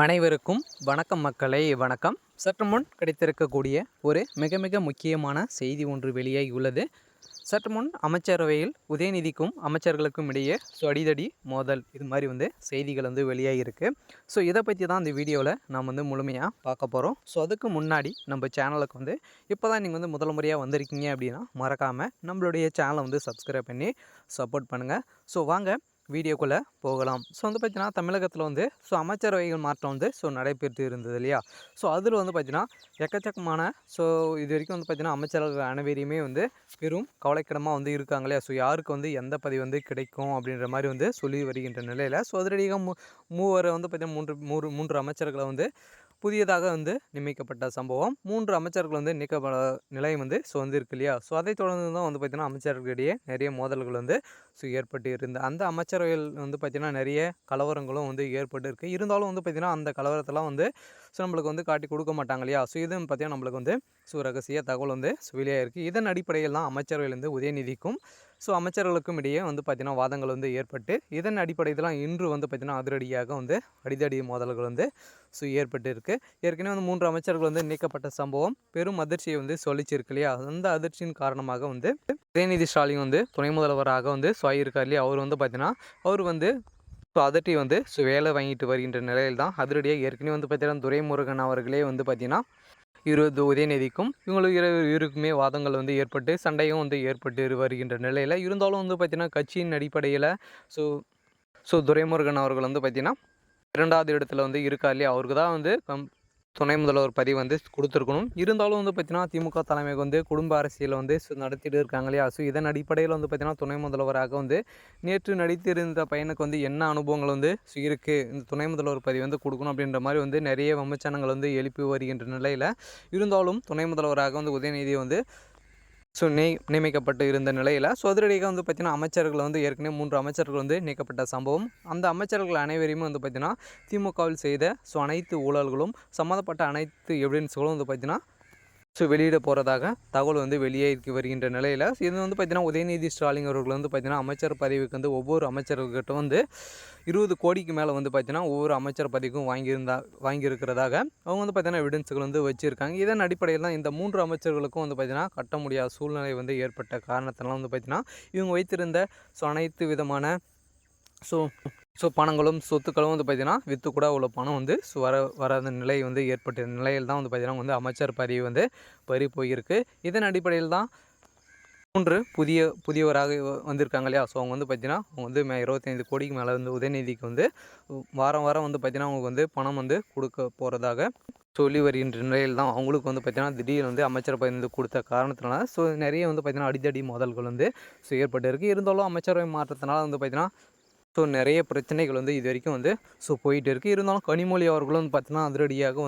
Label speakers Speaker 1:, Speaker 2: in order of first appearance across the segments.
Speaker 1: அனைவருக்கும் வணக்கம் மக்களே, வணக்கம். சற்று முன் கிடைத்திருக்கக்கூடிய ஒரு மிக மிக முக்கியமான செய்தி ஒன்று வெளியாகி உள்ளது. சற்று முன் அமைச்சரவையில் உதயநிதிக்கும் அமைச்சர்களுக்கும் இடையே அடிதடி மோதல் இது மாதிரி செய்திகள் வெளியாகிருக்கு. இதை பற்றி தான் இந்த வீடியோவில் நாம் முழுமையாக பார்க்க போகிறோம். அதுக்கு முன்னாடி நம்ம சேனலுக்கு இப்போ தான் நீங்கள் முதல் முறையாக வந்திருக்கீங்க அப்படின்னா மறக்காமல் நம்மளுடைய சேனலை சப்ஸ்கிரைப் பண்ணி சப்போர்ட் பண்ணுங்கள். வாங்க வீடியோக்குள்ளே போகலாம். பார்த்தீங்கன்னா தமிழகத்தில் அமைச்சரவைகள் மாற்றம் நடைபெற்று இருந்தது இல்லையா? அதில் பார்த்தீங்கன்னா எக்கச்சக்கமான இது வரைக்கும் பார்த்தீங்கன்னா அமைச்சர்கள் அனைவரையுமே பெரும் கவலைக்கிடமாக இருக்காங்க இல்லையா? யாருக்கு எந்த பதவி கிடைக்கும் அப்படின்ற மாதிரி சொல்லி வருகின்ற நிலையில் அதிரடியாக மூவரை பார்த்தீங்கன்னா மூன்று அமைச்சர்களை புதியதாக நியமிக்கப்பட்ட சம்பவம். 3 அமைச்சர்கள் நீக்கப்பட நிலை இருக்கு இல்லையா? அதை தொடர்ந்து தான் பார்த்தீங்கன்னா அமைச்சர்களிடையே நிறைய மோதல்கள் ஏற்பட்டு இருந்த அந்த அமைச்சரவையில் பார்த்தீங்கன்னா நிறைய கலவரங்களும் ஏற்பட்டு இருக்குது. இருந்தாலும் பார்த்தீங்கன்னா அந்த கலவரத்தெல்லாம் நம்மளுக்கு காட்டி கொடுக்க மாட்டாங்க இல்லையா? இதுன்னு பார்த்தீங்கன்னா நம்மளுக்கு ரகசிய தகவல் வெளியாக இருக்குது. இதன் அடிப்படையில் தான் அமைச்சரவையிலேருந்து உதயநிதிக்கும் அமைச்சர்களுக்கும் இடையே பார்த்தீங்கன்னா வாதங்கள் ஏற்பட்டு இதன் அடிப்படையில் இன்று பார்த்தீங்கன்னா அதிரடியாக அடிதடி மோதல்கள் ஏற்பட்டு இருக்குது. ஏற்கனவே 3 அமைச்சர்கள் நீக்கப்பட்ட சம்பவம் பெரும் அதிர்ச்சியை சொல்லிச்சிருக்கு இல்லையா? அந்த அதிர்ச்சியின் காரணமாக உதயநிதி ஸ்டாலின் துணை முதல்வராக ஆகியிருக்கார் இல்லையா? அவர் பார்த்தீங்கன்னா அவர் அதட்டி வேலை வாங்கிட்டு வருகின்ற நிலையில் தான் அதிரடியாக ஏற்கனவே பார்த்தீங்கன்னா துரைமுருகன் அவர்களே பார்த்தீங்கன்னா உதயநிதிக்கும் இவங்களுக்குமே வாதங்கள் ஏற்பட்டு சண்டையும் ஏற்பட்டு வருகின்ற நிலையில் இருந்தாலும் பார்த்தீங்கன்னா கட்சியின் அடிப்படையில் துரைமுருகன் அவர்கள் பார்த்தீங்கன்னா 2வது இடத்துல இருக்கா இல்லையா? அவருக்கு தான் துணை முதல்வர் பதவி கொடுத்துருக்கணும். இருந்தாலும் பார்த்தீங்கன்னா திமுக தலைமை குடும்ப அரசியல் நடத்திட்டு இருக்காங்க இல்லையா? இதன் அடிப்படையில் பார்த்தீங்கன்னா துணை முதல்வராக நேற்று நடித்திருந்த பையனுக்கு என்ன அனுபவங்கள் இருக்குது, இந்த துணை முதல்வர் பதவி கொடுக்கணும் அப்படின்ற மாதிரி நிறைய விமர்சனங்கள் எழுப்பி வருகின்ற நிலையில் இருந்தாலும் துணை முதல்வராக உதயநிதி நியமிக்கப்பட்டு இருந்த நிலையில் அதிரடியாக பார்த்தீங்கன்னா அமைச்சர்கள் ஏற்கனவே 3 அமைச்சர்கள் நீக்கப்பட்ட சம்பவம். அந்த அமைச்சர்கள் அனைவரையுமே பார்த்தீங்கன்னா திமுகவில் செய்த அனைத்து ஊழல்களும் சம்மந்தப்பட்ட அனைத்து எவிடன்ஸ்களும் பார்த்தீங்கன்னா வெளியிட போகிறதாக தகவல் வெளியேறி வருகின்ற நிலையில் இது பார்த்தீங்கன்னா உதயநிதி ஸ்டாலின் அவர்கள் பார்த்தீங்கன்னா அமைச்சர் பதவிக்கு ஒவ்வொரு அமைச்சர்கிட்ட 20 கோடிக்கு மேலே பார்த்தீங்கன்னா ஒவ்வொரு அமைச்சர் பதவிக்கும் வாங்கியிருக்கிறதாக அவங்க பார்த்தீங்கன்னா எவிடன்ஸுகள் வச்சுருக்காங்க. இதன் அடிப்படையில் தான் இந்த 3 அமைச்சர்களுக்கும் பார்த்தீங்கன்னா கட்ட முடியாத சூழ்நிலை ஏற்பட்ட காரணத்தினால பார்த்தீங்கன்னா இவங்க வைத்திருந்த அனைத்து விதமான பணங்களும் சொத்துக்களும் பார்த்தீங்கன்னா விற்று கூட உள்ள பணம் வராத நிலை ஏற்பட்ட நிலையில் தான் பார்த்தீங்கன்னா அமைச்சர் பதவி பறி போயிருக்கு. இதன் அடிப்படையில் தான் 3 புதியவராக வந்திருக்காங்க இல்லையா? அவங்க பார்த்தீங்கன்னா அவங்க 25 கோடிக்கு மேலே உதயநிதிக்கு வாரம் பார்த்தீங்கன்னா அவங்க பணம் கொடுக்க போகிறதாக சொல்லி வருகின்ற நிலையில் தான் அவங்களுக்கு பார்த்தீங்கன்னா திடீர்னு அமைச்சர் பதவி கொடுத்த காரணத்தினால நிறைய பார்த்தீங்கன்னா அடிதடி மோதல்கள் ஏற்பட்டு இருக்குது. இருந்தாலும் அமைச்சரவை மாற்றத்தினால பார்த்தீங்கன்னா நிறைய பிரச்சனைகள் இது வரைக்கும் போயிட்டு இருக்குது. இருந்தாலும் கனிமொழி அவர்களும் பார்த்தீங்கன்னா அதிரடியாக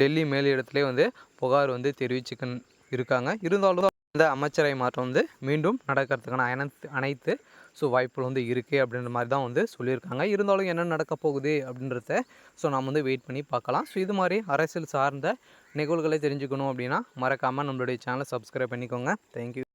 Speaker 1: டெல்லி மேலிடத்துலேயே புகார் தெரிவிச்சுக்க இருக்காங்க. இருந்தாலும் இந்த அமைச்சரவை மாற்றம் மீண்டும் நடக்கிறதுக்கான அனைத்து வாய்ப்புகள் இருக்குது அப்படின்ற மாதிரி தான் சொல்லியிருக்காங்க. இருந்தாலும் என்ன நடக்க போகுது அப்படின்றத நாம் வெயிட் பண்ணி பார்க்கலாம். இது மாதிரி அரசியல் சார்ந்த நிகழ்வுகளை தெரிஞ்சுக்கணும் அப்படின்னா மறக்காமல் நம்மளுடைய சேனலை சப்ஸ்கிரைப் பண்ணிக்கோங்க. தேங்க்யூ.